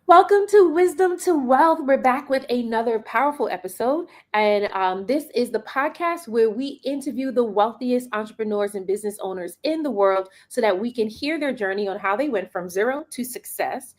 Welcome to Wisdom to Wealth. We're back with another powerful episode. And this is the podcast where we interview the wealthiest entrepreneurs and business owners in the world so that we can hear their journey on how they went from zero to success,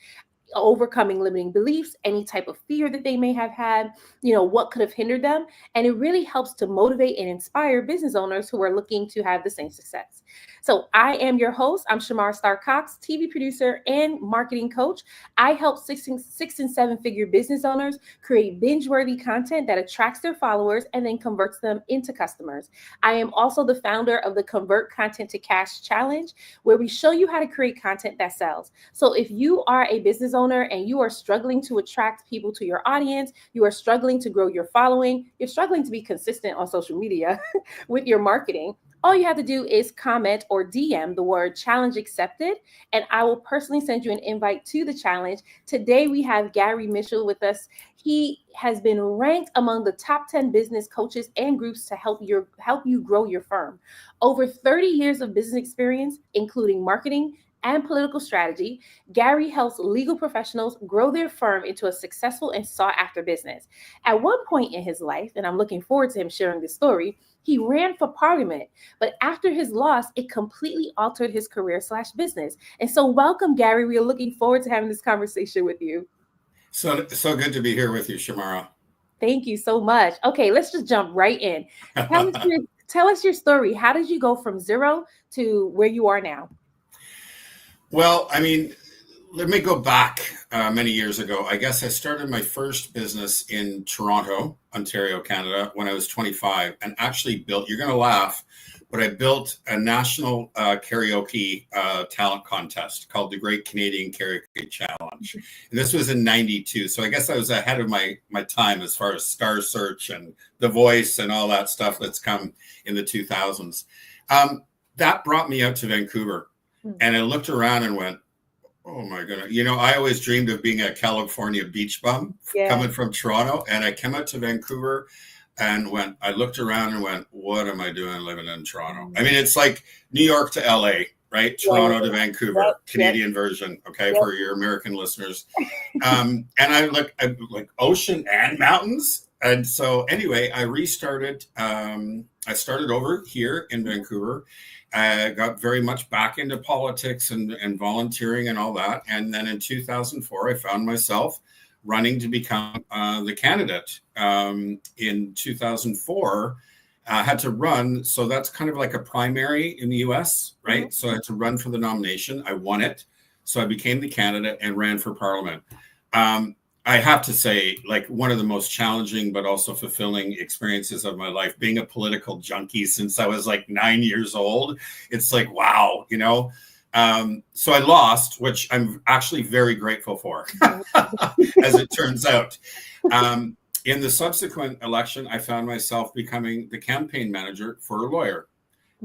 overcoming limiting beliefs, any type of fear that they may have had, what could have hindered them. And it really helps to motivate and inspire business owners who are looking to have the same success. So I am your host. I'm Shamar Star Cox, TV producer and marketing coach. I help six and seven figure business owners create binge-worthy content that attracts their followers and then converts them into customers. I am also the founder of the Convert Content to Cash Challenge, where we show you how to create content that sells. So if you are a business owner and you are struggling to attract people to your audience, you are struggling to grow your following, you're struggling to be consistent on social media with your marketing, all you have to do is comment or DM the word challenge accepted, and I will personally send you an invite to the challenge. Today, we have Gary Mitchell with us. He has been ranked among the top 10 business coaches and groups to help you grow your firm. Over 30 years of business experience, including marketing and political strategy, Gary helps legal professionals grow their firm into a successful and sought after business. At one point in his life, and I'm looking forward to him sharing this story, he ran for parliament, but after his loss, it completely altered his career/business. And so, welcome, Gary. We are looking forward to having this conversation with you. So good to be here with you, Shamara. Thank you so much. Okay, let's just jump right in. Tell us your, tell us your story. How did you go from zero to where you are now? Well, I mean, let me go back many years ago. I guess I started my first business in Toronto, Ontario, Canada, when I was 25, and actually built, you're going to laugh, but I built a national karaoke talent contest called the Great Canadian Karaoke Challenge. And this was in 92. So I guess I was ahead of my time as far as Star Search and The Voice and all that stuff that's come in the 2000s. That brought me out to Vancouver. And I looked around and went, oh my goodness. I always dreamed of being a California beach bum coming from Toronto. And I came out to Vancouver and I looked around and went, what am I doing living in Toronto? I mean, it's like New York to LA, right? Toronto to Vancouver, Canadian version. Okay. For your American listeners. And I like ocean and mountains. And so anyway, I restarted. I started over here in Vancouver. I got very much back into politics and volunteering and all that. And then in 2004, I found myself running to become the candidate. In 2004, I had to run. So that's kind of like a primary in the US, right? Mm-hmm. So I had to run for the nomination. I won it. So I became the candidate and ran for parliament. I have to say, like, one of the most challenging but also fulfilling experiences of my life, being a political junkie since I was like 9 years old. It's like, wow, so I lost, which I'm actually very grateful for, as it turns out. In the subsequent election, I found myself becoming the campaign manager for a lawyer.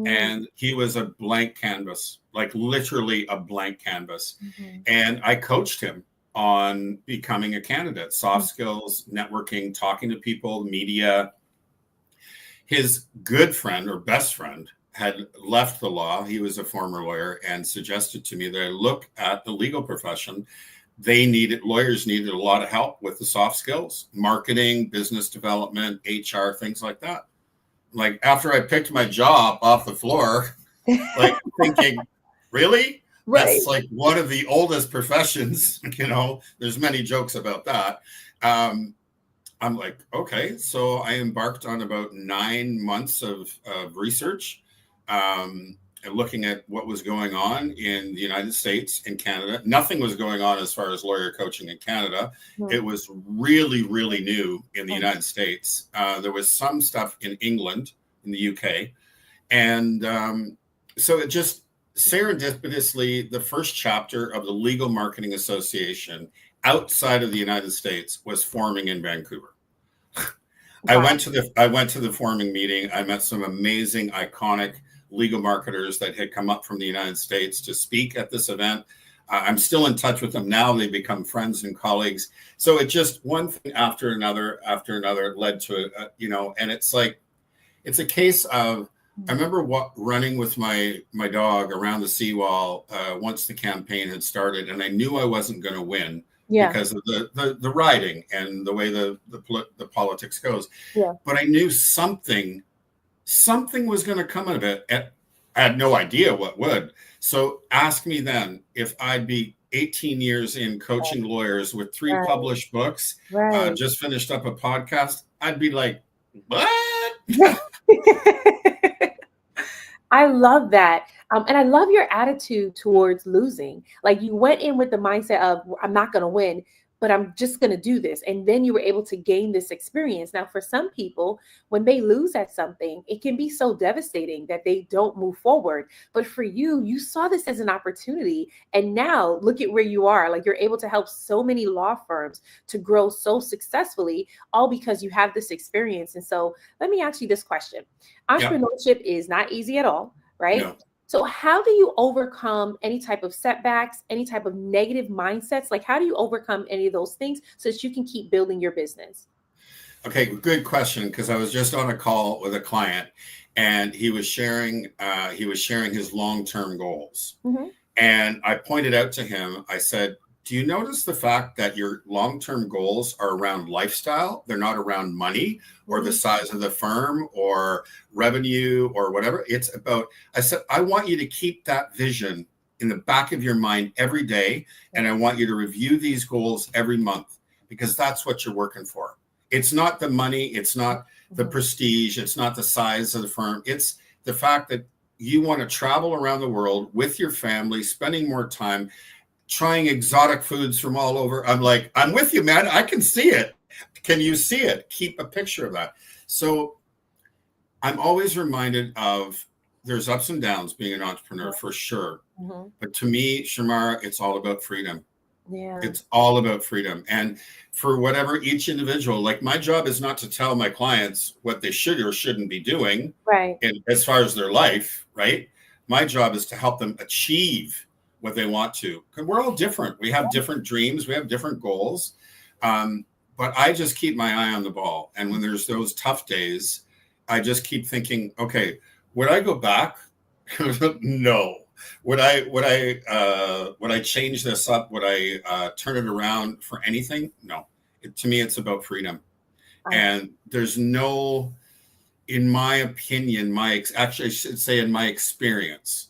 And he was a blank canvas, like literally a blank canvas. And I coached him on becoming a candidate, soft skills, networking, talking to people, media. His good friend or best friend had left the law. He was a former lawyer and suggested to me that I look at the legal profession. Lawyers needed a lot of help with the soft skills, marketing, business development, HR, things like that. Like after I picked my job off the floor, like thinking, really? Right. That's like one of the oldest professions, there's many jokes about that. I'm like, okay. So I embarked on about 9 months of research, looking at what was going on in the United States and Canada. Nothing was going on as far as lawyer coaching in Canada. It was really, really new in the United States. There was some stuff in England, in the UK. And so it just, serendipitously, the first chapter of the Legal Marketing Association outside of the United States was forming in Vancouver. Wow. I went to the forming meeting. I met some amazing, iconic legal marketers that had come up from the United States to speak at this event. I'm still in touch with them now. They've become friends and colleagues. So it just one thing after another led to and it's like, it's a case of, I remember running with my dog around the seawall once the campaign had started, and I knew I wasn't going to win, Yeah. because of the riding and the way the politics goes. Yeah. But I knew something was going to come of it. And I had no idea what would. So ask me then if I'd be 18 years in coaching lawyers with 3 Right. published books, Right. just finished up a podcast. I'd be like, what? I love that. And I love your attitude towards losing. Like you went in with the mindset of, I'm not going to win, but I'm just going to do this. And then you were able to gain this experience. Now, for some people, when they lose at something, it can be so devastating that they don't move forward. But for you, you saw this as an opportunity. And now look at where you are. Like you're able to help so many law firms to grow so successfully, all because you have this experience. And so let me ask you this question. Yeah. Entrepreneurship is not easy at all, right? No. So how do you overcome any type of setbacks, any type of negative mindsets? Like how do you overcome any of those things so that you can keep building your business? Okay, good question. Because I was just on a call with a client, and he was sharing his long-term goals. Mm-hmm. And I pointed out to him, I said, do you notice the fact that your long-term goals are around lifestyle? They're not around money or the size of the firm or revenue or whatever. It's about, I said, I want you to keep that vision in the back of your mind every day. And I want you to review these goals every month, because that's what you're working for. It's not the money. It's not the prestige. It's not the size of the firm. It's the fact that you want to travel around the world with your family, spending more time, trying exotic foods from all over. I'm like, I'm with you, man. I can see it. Can you see it? Keep a picture of that. So I'm always reminded of there's ups and downs being an entrepreneur for sure. Mm-hmm. But to me, Shamara, it's all about freedom. Yeah. It's all about freedom. And for whatever each individual, like my job is not to tell my clients what they should or shouldn't be doing, Right. as far as their life, right? My job is to help them achieve what they want to. Because we're all different. We have different dreams. We have different goals. But I just keep my eye on the ball. And when there's those tough days, I just keep thinking, okay, would I go back? No. Would I change this up? Would I turn it around for anything? No. To me, it's about freedom. And there's no, in my opinion, actually I should say in my experience,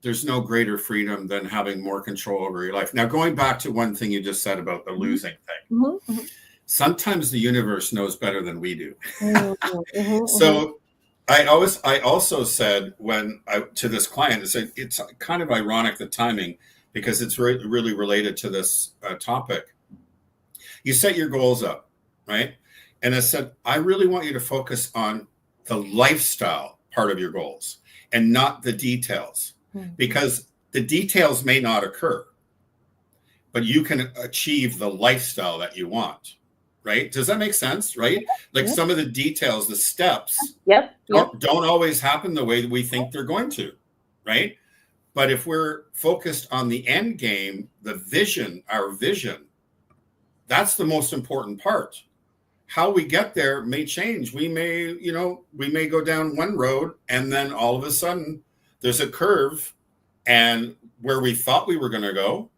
there's no greater freedom than having more control over your life. Now, going back to one thing you just said about the losing thing, Mm-hmm. sometimes the universe knows better than we do. Mm-hmm. So I also said to this client, I said, it's kind of ironic, the timing, because it's really related to this topic. You set your goals up, right? And I said, I really want you to focus on the lifestyle part of your goals and not the details. Because the details may not occur, but you can achieve the lifestyle that you want, right? Does that make sense, right? Like some of the details, the steps, don't always happen the way that we think they're going to, right? But if we're focused on the end game, the vision, our vision, that's the most important part. How we get there may change. We may go down one road and then all of a sudden there's a curve, and where we thought we were going to go,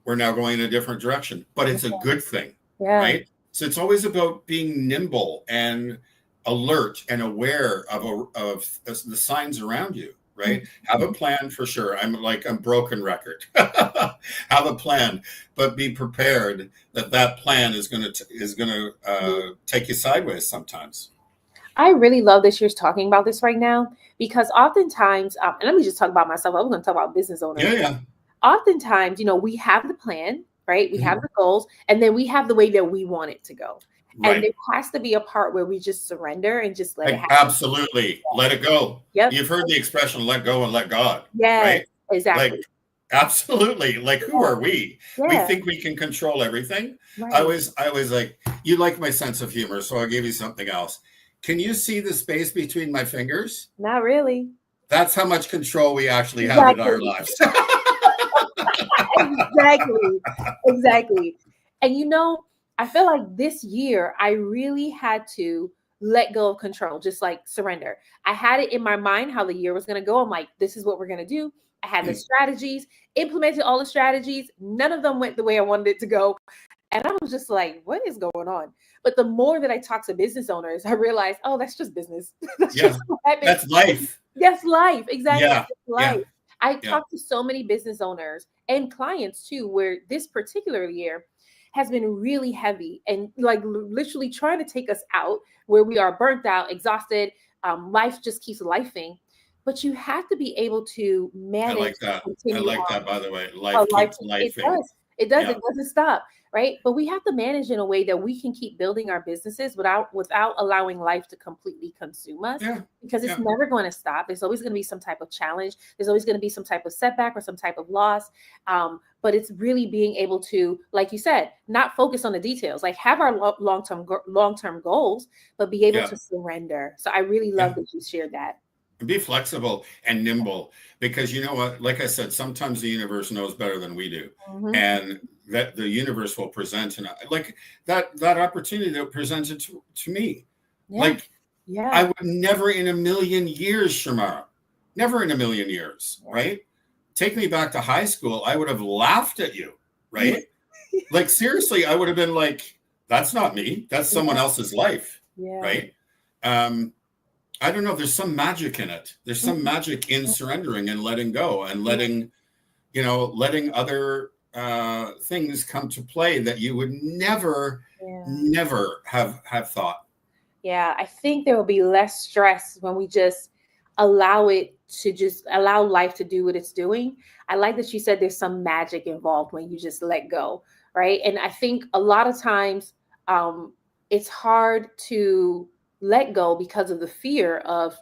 we're now going in a different direction, but it's a good thing, right? So it's always about being nimble and alert and aware of the signs around you, right? Have a plan for sure. I'm broken record. Have a plan, but be prepared that plan is going to take you sideways sometimes. I really love that you're talking about this right now, because oftentimes, and let me just talk about myself. I was going to talk about business owners. Yeah. Oftentimes, we have the plan, right? We have the goals, and then we have the way that we want it to go. Right. And there has to be a part where we just surrender and just let it happen. Absolutely. Let it go. Yep. You've heard the expression, let go and let God. Yeah, right? Exactly. Absolutely. Who are we? Yeah. We think we can control everything. Right. I was like, you like my sense of humor, so I'll give you something else. Can you see the space between my fingers? Not really. That's how much control we actually have in our lives. Exactly. And I feel like this year I really had to let go of control, just like surrender. I had it in my mind how the year was going to go. I'm like, this is what we're going to do. I had the strategies, implemented all the strategies. None of them went the way I wanted it to go. And I was just like, what is going on? But the more that I talk to business owners, I realized, oh, that's just business. That's Yeah. just what happens. That's life. That's life. Exactly. Yeah. That's life. Yeah. I Yeah. talk to so many business owners and clients too, where this particular year has been really heavy and like literally trying to take us out where we are burnt out, exhausted. Life just keeps lifing. But you have to be able to I manage like to that. I continue like on that, by the way. a Life life. keeps It lifing. does. It does. Yeah. It doesn't stop, right? But we have to manage in a way that we can keep building our businesses without allowing life to completely consume us, Yeah. because it's Yeah. never going to stop. There's always going to be some type of challenge. There's always going to be some type of setback or some type of loss. But it's really being able to, like you said, not focus on the details. Like have our long term goals, but be able Yeah. to surrender. So I really love Yeah. that you shared that. Be flexible and nimble, because you know what, like I said, sometimes the universe knows better than we do. Mm-hmm. And that the universe will present, and like that opportunity that presented to me. Yeah. Like Yeah. I would never in a million years, Shamara, never in a million years, right? Take me back to high school, I would have laughed at you, right? Like seriously, I would have been like, that's not me, that's someone else's life, Yeah. right? I don't know. There's some magic in it. There's some magic in surrendering and letting go and letting other things come to play that you would never have thought. Yeah, I think there will be less stress when we just allow life to do what it's doing. I like that you said there's some magic involved when you just let go, right? And I think a lot of times it's hard to let go because of the fear of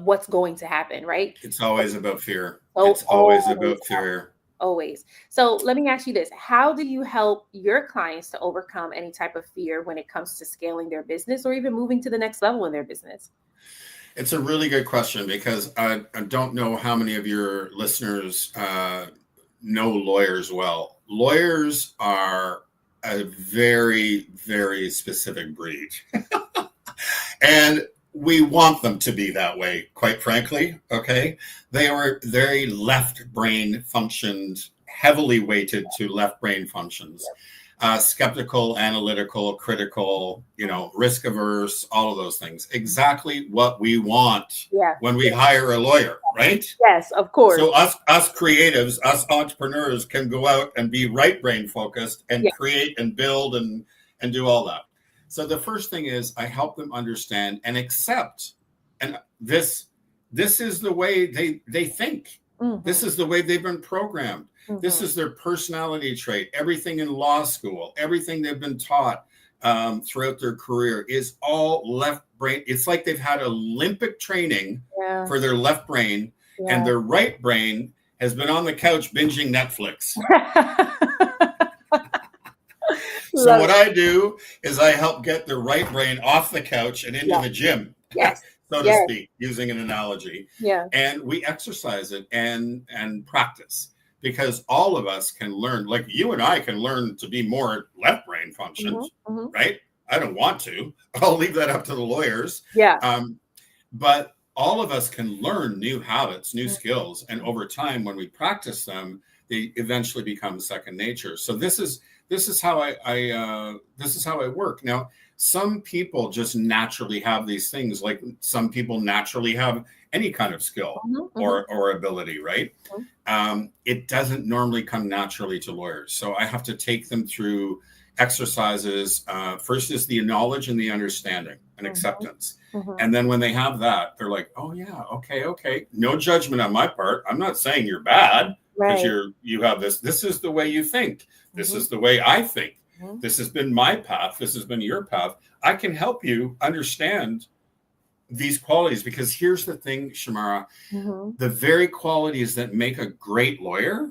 what's going to happen, right? It's always about fear. So It's always about fear. always. So let me ask you this. How do you help your clients to overcome any type of fear when it comes to scaling their business or even moving to the next level in their business? It's a really good question, because I don't know how many of your listeners know lawyers well. Lawyers are a very, very specific breed. And we want them to be that way, quite frankly. Okay. They are very left brain functioned, heavily weighted to left brain functions, skeptical, analytical, critical, risk averse, all of those things. Exactly what we want when we hire a lawyer, right? Yes, of course. So us creatives, us entrepreneurs can go out and be right brain focused and create and build and do all that. So the first thing is I help them understand and accept, and this is the way they think. Mm-hmm. This is the way they've been programmed. Mm-hmm. This is their personality trait. Everything in law school, everything they've been taught throughout their career is all left brain. It's like they've had Olympic training for their left brain, and their right brain has been on the couch binging Netflix. So what I do is I help get the right brain off the couch and into the gym, so to speak, using an analogy. Yeah. And we exercise it and practice, because all of us can learn, like you and I can learn to be more left brain functions, right? I don't want to. I'll leave that up to the lawyers. Yeah. But all of us can learn new habits, new skills, and over time, when we practice them, they eventually become second nature. So this is how I work. Now, some people just naturally have these things. Like some people naturally have any kind of skill or ability, right? It doesn't normally come naturally to lawyers. So I have to take them through exercises. First is the knowledge and the understanding and acceptance. And then when they have that, they're like, oh yeah, okay. No judgment on my part. I'm not saying you're bad. Because you have this. This is the way you think. This is the way I think. This has been my path. This has been your path. I can help you understand these qualities, because here's the thing, Shamara. The very qualities that make a great lawyer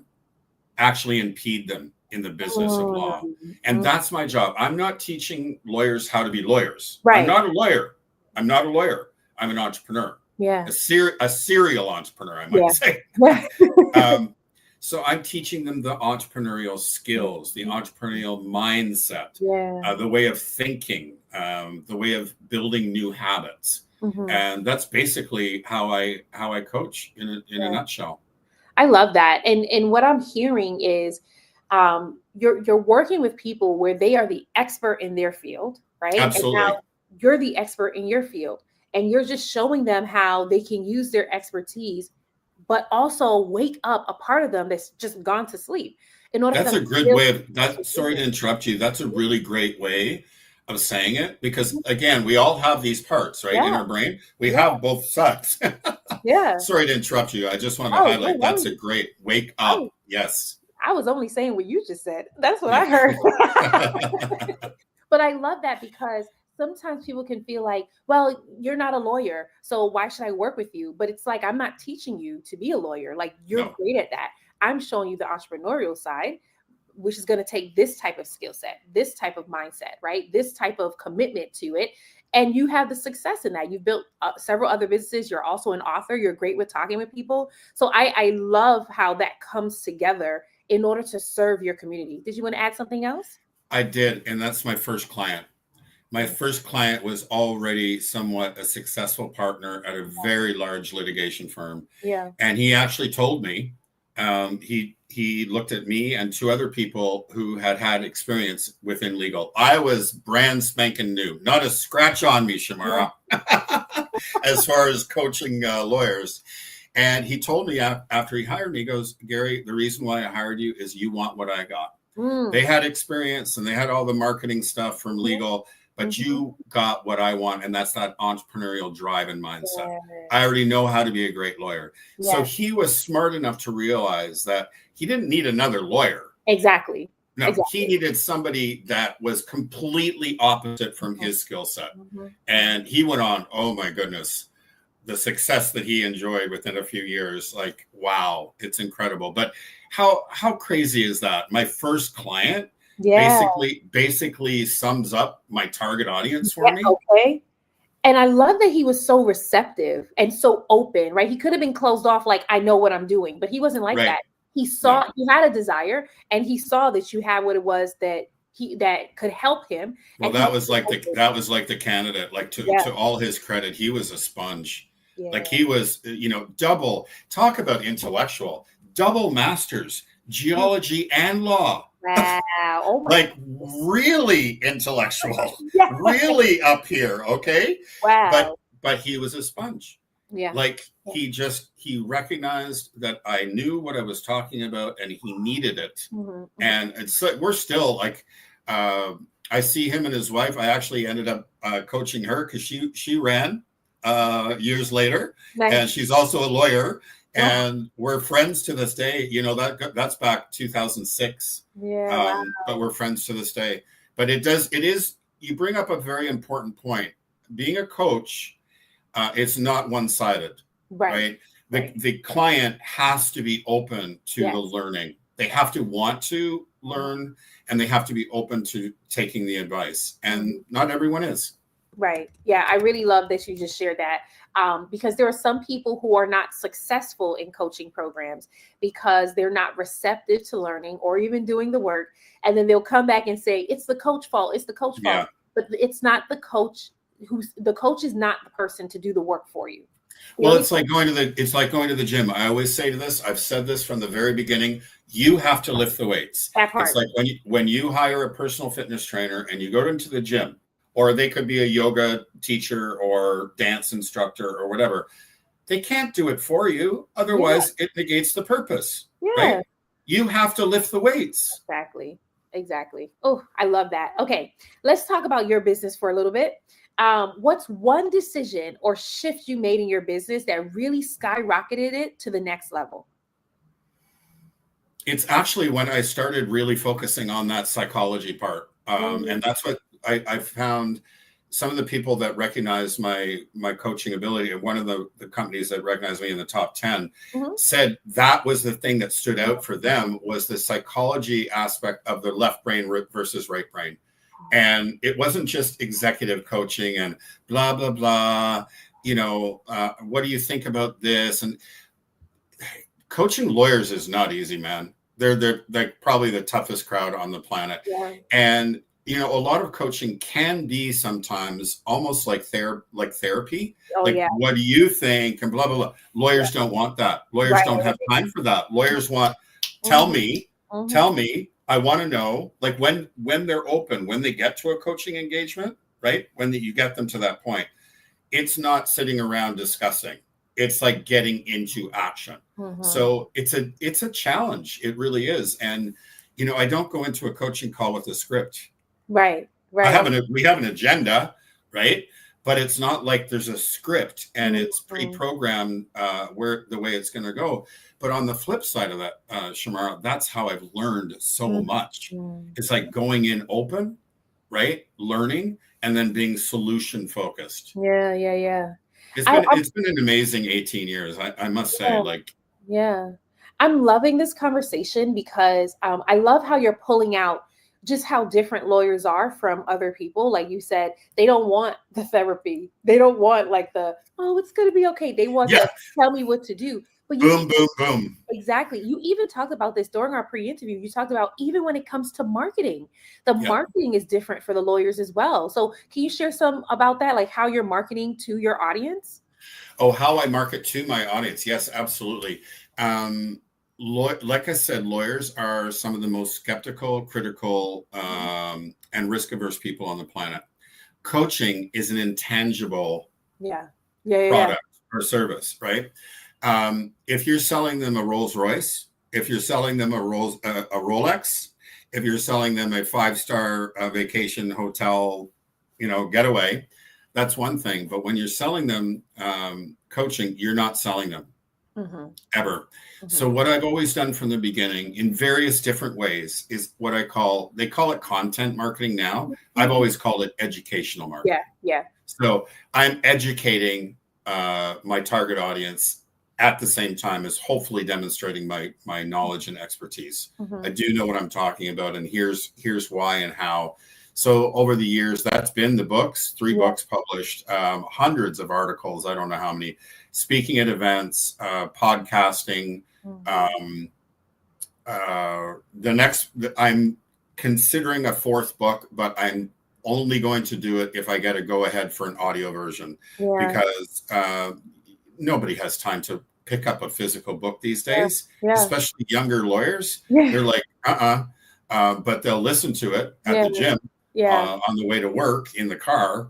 actually impede them in the business of law. And that's my job. I'm not teaching lawyers how to be lawyers. I'm not a lawyer. I'm an entrepreneur. Yeah. A serial entrepreneur, I might say. So I'm teaching them the entrepreneurial skills, the entrepreneurial mindset, the way of thinking, the way of building new habits. And that's basically how I coach in a nutshell. I love that. And what I'm hearing is you're working with people where they are the expert in their field, right? And now Absolutely. you're the expert in your field, and you're just showing them how they can use their expertise, but also wake up a part of them that's just gone to sleep in order for That's them a to good build way of their that. Sorry to business. interrupt you. That's a really great way of saying it because, again, we all have these parts, right, in Yeah, our brain. We yeah, have both sides. yeah. Sorry to interrupt you. I just wanted to Oh, no highlight that's a worries. great wake I up. was, Yes. I was only saying what you just said. That's what Yeah. I heard. But I love that because sometimes people can feel like, well, you're not a lawyer, so why should I work with you? But it's like, I'm not teaching you to be a lawyer. Like, you're No, great at that. I'm showing you the entrepreneurial side, which is going to take this type of skill set, this type of mindset, right? This type of commitment to it. And you have the success in that. You've built several other businesses. You're also an author. You're great with talking with people. So I love how that comes together in order to serve your community. Did you want to add something else? I did. And that's my first client. My Mm, first client was already somewhat a successful partner at a very large litigation firm. yeah. And he actually told me, he looked at me and two other people who had had experience within legal. I was brand spanking new, not a scratch on me, Yeah. Shamara, as far as coaching lawyers. And he told me after he hired me, he goes, Gary, the reason why I hired you is you want what I got. Mm. They had experience and they had all the marketing stuff from legal, but Mhm. you got what I want. And that's that entrepreneurial drive and mindset. I Yes. already know how to be a great lawyer. So Yes. he was smart enough to realize that he didn't need another lawyer. Exactly. No, he Exactly. needed somebody that was completely opposite from Mhm. his skill set. Mhm. Mhm. And he went on, oh my goodness, the success that he enjoyed within a few years, like, wow, it's incredible. But how crazy is that? My first client Yeah. basically sums up my target audience for Yeah. me. Okay. And I love that he was so receptive and so open, right? He could have been closed off, like, I know what I'm doing, but he wasn't like Right. that. He No. saw you had a desire, and he saw that you had what it was that could help him, Well, and he was so open. that was like the candidate. Like Yeah. to all his credit, he was a sponge. Like Yeah. he was, double talk about intellectual, double masters, geology and law. Wow. Oh my Like goodness. really intellectual, Yeah. really up here. Okay, but Wow. he was a sponge. Yeah. Like Yeah. he recognized that I knew what I was talking about and he needed it. Mhm. Mhm. And it's like we're still like uh, I see him and his wife. I actually ended up coaching her because she ran years later, and Nice. she's also a lawyer, Wow. and we're friends to this day. That's back 2006, Yeah. Wow. but we're friends to this day. But it is. You bring up a very important point. Being a coach, it's not one sided, Right. right? Right. The client has to be open to the Yes. learning. They have to want to learn and they have to be open to taking the advice. And Mhm. not everyone is. Right. Yeah, I really love that you just shared that, because there are some people who are not successful in coaching programs because they're not receptive to learning or even doing the work. And then they'll come back and say, it's the coach fault. It's the coach fault. Yeah. But it's not the coach the coach is not the person to do the work for you. The Well, only it's like going to the gym. I always say to this, I've said this from the very beginning, you have to lift the weights. that It's part. like when you hire a personal fitness trainer and you go into the gym, or they could be a yoga teacher or dance instructor or whatever. They can't do it for you. Yeah. Otherwise, it negates the purpose, Yeah. right? You have to lift the weights. Exactly. Exactly. Oh, I love that. Okay, let's talk about your business for a little bit. What's one decision or shift you made in your business that really skyrocketed it to the next level? It's actually when I started really focusing on that psychology part. Mhm. And that's what I found some of the people that recognize my coaching ability, and one of the companies that recognized me in the top 10 Mhm. said that was the thing that stood out for them was the psychology aspect of the left brain versus right brain. And it wasn't just executive coaching and blah, blah, blah. What do you think about this? And coaching lawyers is not easy, man. They're like probably the toughest crowd on the planet. Yeah. And a lot of coaching can be sometimes almost like therapy. Oh Like, yeah. what do you think? And blah, blah, blah. Yeah. Lawyers don't want that. Lawyers Right. don't have time for that. Lawyers want, tell Mm-hmm. me, Mm-hmm. tell me, I want to know, like when they're open, when they get to a coaching engagement, right? You get them to that point, it's not sitting around discussing. It's like getting into action. Mm-hmm. So it's a challenge. It really is. And, I don't go into a coaching call with a script. Right. Right. We have an agenda, right? But it's not like there's a script and it's Mm-hmm. pre-programmed where the way it's going to go. But on the flip side of that, Shamara, that's how I've learned so much. Mm-hmm. It's like going in open, right? Learning and then being solution focused. Yeah. Yeah. Yeah. It's been an amazing 18 years. I must say, Yeah. like, Yeah. I'm loving this conversation because I love how you're pulling out just how different lawyers are from other people. Like you said, they don't want the therapy. They don't want like oh, it's going to be okay. They want yeah, to tell me what to do. But boom, boom, boom. exactly. You even talked about this during our pre-interview. You talked about even when it comes to marketing, the Yeah. marketing is different for the lawyers as well. So can you share some about that, like how you're marketing to your audience? Oh, how I market to my audience. Yes, absolutely. Like I said, lawyers are some of the most skeptical, critical, and risk averse people on the planet. Coaching is an intangible Yeah. Yeah. product or service, right? If you're selling them a Rolls Royce, if you're selling them a Rolex, if you're selling them a 5-star vacation hotel, getaway, that's one thing. But when you're selling them coaching, you're not selling them ever. So what I've always done from the beginning in various different ways is what they call it content marketing now. I've always called it educational marketing. Yeah. So I'm educating my target audience at the same time as hopefully demonstrating my knowledge and expertise. I do know what I'm talking about, and here's why and how. So over the years, that's been the books, 3 books published, hundreds of articles, I don't know how many, speaking at events, podcasting. I'm considering a 4th book, but I'm only going to do it if I get a go ahead for an audio version, because nobody has time to pick up a physical book these days, especially younger lawyers. They're like, but they'll listen to it at the gym, on the way to work, in the car.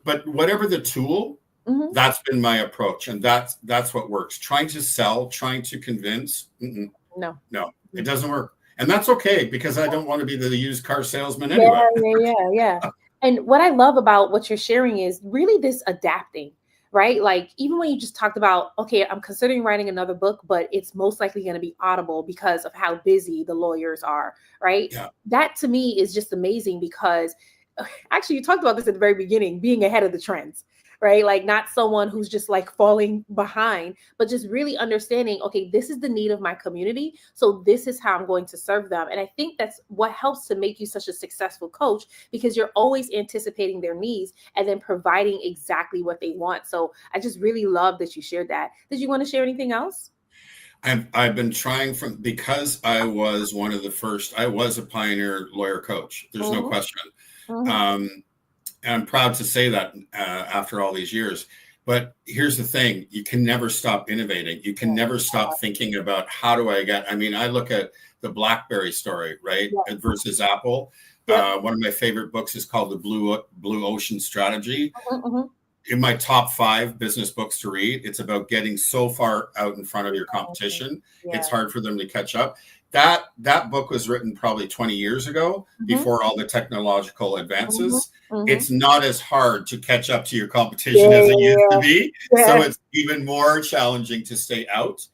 But whatever the tool, that's been my approach. And that's what works. Trying to sell, trying to convince. No, it doesn't work. And that's okay, because I don't want to be the used car salesman anyway. Yeah. And what I love about what you're sharing is really this adapting, right? Like, even when you just talked about, okay, I'm considering writing another book, but it's most likely going to be Audible because of how busy the lawyers are, right? Yeah. That to me is just amazing, because actually you talked about this at the very beginning, being ahead of the trends, right? Like, not someone who's just like falling behind, but just really understanding, okay, this is the need of my community, so this is how I'm going to serve them. And I think that's what helps to make you such a successful coach, because you're always anticipating their needs and then providing exactly what they want. So I just really love that you shared that. Did you want to share anything else? I've been trying because I was one of the first. I was a pioneer lawyer coach. There's no question. And I'm proud to say that after all these years. But here's the thing: you can never stop innovating. You can never stop thinking about how do I get. I mean, I look at the BlackBerry story, right, versus Apple. One of my favorite books is called The Blue Ocean Strategy. In my top 5 business books to read, it's about getting so far out in front of your competition. It's hard for them to catch up. That book was written probably 20 years ago, before all the technological advances. It's not as hard to catch up to your competition as it used to be. So it's even more challenging to stay out.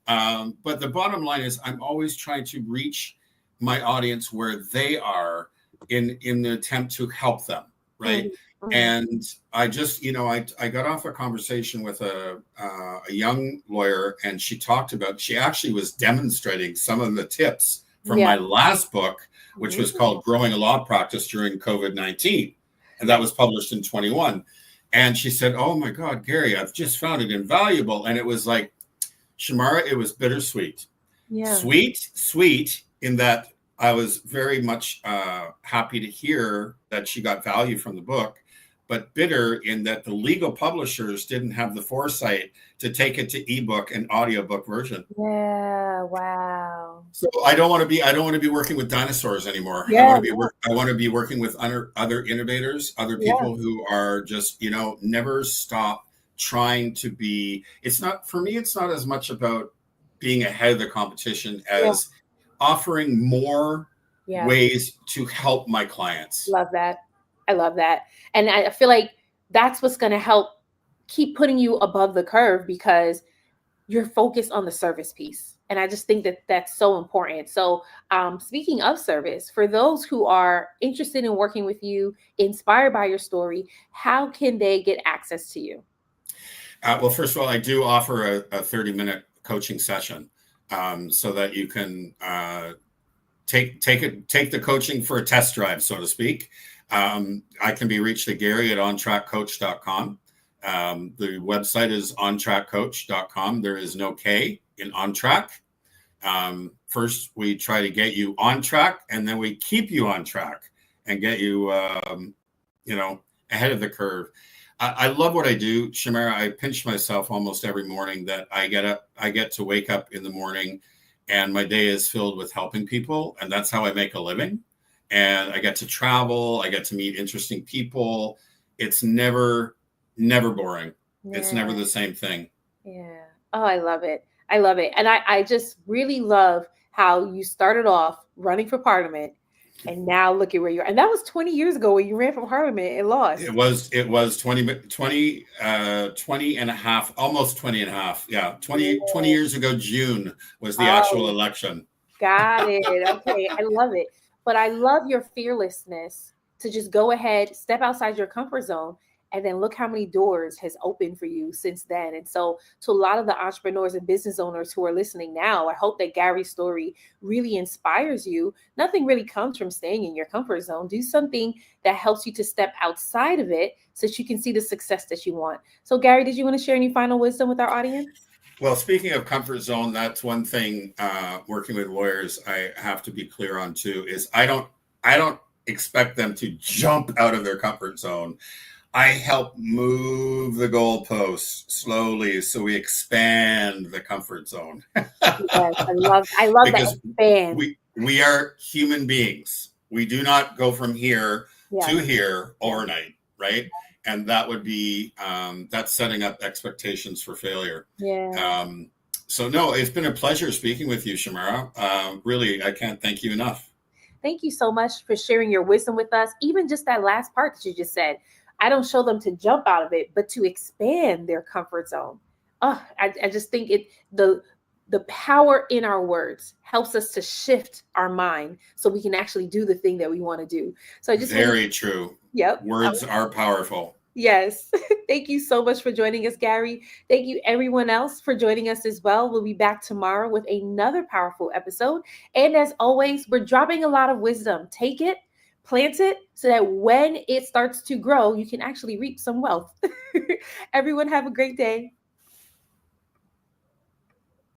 But the bottom line is, I'm always trying to reach my audience where they are in the attempt to help them, right? And I just, I got off a conversation with a young lawyer, and she actually was demonstrating some of the tips from my last book, which was called Growing a Law Practice During COVID-19. And that was published in 21. And she said, oh my God, Gary, I've just found it invaluable. And it was like, Shamara, it was bittersweet. Sweet in that I was very much happy to hear that she got value from the book, but bitter in that the legal publishers didn't have the foresight to take it to ebook and audiobook version. Yeah. Wow. So I don't want to be working with dinosaurs anymore. I Yeah. want to be I want to be working with other innovators, other Yeah. people who are just, never stop trying to be. It's not, for me, it's not as much about being ahead of the competition Yeah. as offering more Yeah. ways to help my clients. Love that. I love that. And I feel like that's what's going to help keep putting you above the curve because you're focused on the service piece. And I just think that that's so important. So, speaking of service, for those who are interested in working with you, inspired by your story, how can they get access to you? Well, first of all, I do offer a 30-minute coaching session, so that you can take the coaching for a test drive, so to speak. I can be reached at Gary at ontrackcoach.com. The website is ontrackcoach.com. There is no K in on track. First, we try to get you on track, and then we keep you on track and get you, ahead of the curve. I love what I do, Shamara. I pinch myself almost every morning that I get to wake up in the morning and my day is filled with helping people. And that's how I make a living. And I get to travel. I get to meet interesting people. It's never boring. Yeah. It's never the same thing. Yeah. Oh, I love it. I love it. And I just really love how you started off running for parliament and now look at where you are. And that was 20 years ago when you ran from parliament and lost. It was 20 and a half, almost 20 and a half. Yeah. 20 years ago, June was the actual election. Got it. Okay. I love it. But I love your fearlessness to just go ahead, step outside your comfort zone, and then look how many doors has opened for you since then. And so to a lot of the entrepreneurs and business owners who are listening now, I hope that Gary's story really inspires you. Nothing really comes from staying in your comfort zone. Do something that helps you to step outside of it so that you can see the success that you want. So Gary, did you want to share any final wisdom with our audience? Well, speaking of comfort zone, that's one thing working with lawyers I have to be clear on too, is I don't expect them to jump out of their comfort zone. I help move the goalposts slowly so we expand the comfort zone. Yes, I love because that expand. We are human beings. We do not go from here to here overnight, right? And that would be that's setting up expectations for failure. Yeah. So no, it's been a pleasure speaking with you, Shamara. Really, I can't thank you enough. Thank you so much for sharing your wisdom with us. Even just that last part that you just said. I don't show them to jump out of it, but to expand their comfort zone. I just think the power in our words helps us to shift our mind so we can actually do the thing that we want to do. So I just very true. Yep. Words are powerful. Yes. Thank you so much for joining us, Gary. Thank you, everyone else, for joining us as well. We'll be back tomorrow with another powerful episode. And as always, we're dropping a lot of wisdom. Take it, plant it so that when it starts to grow, you can actually reap some wealth. Everyone have a great day.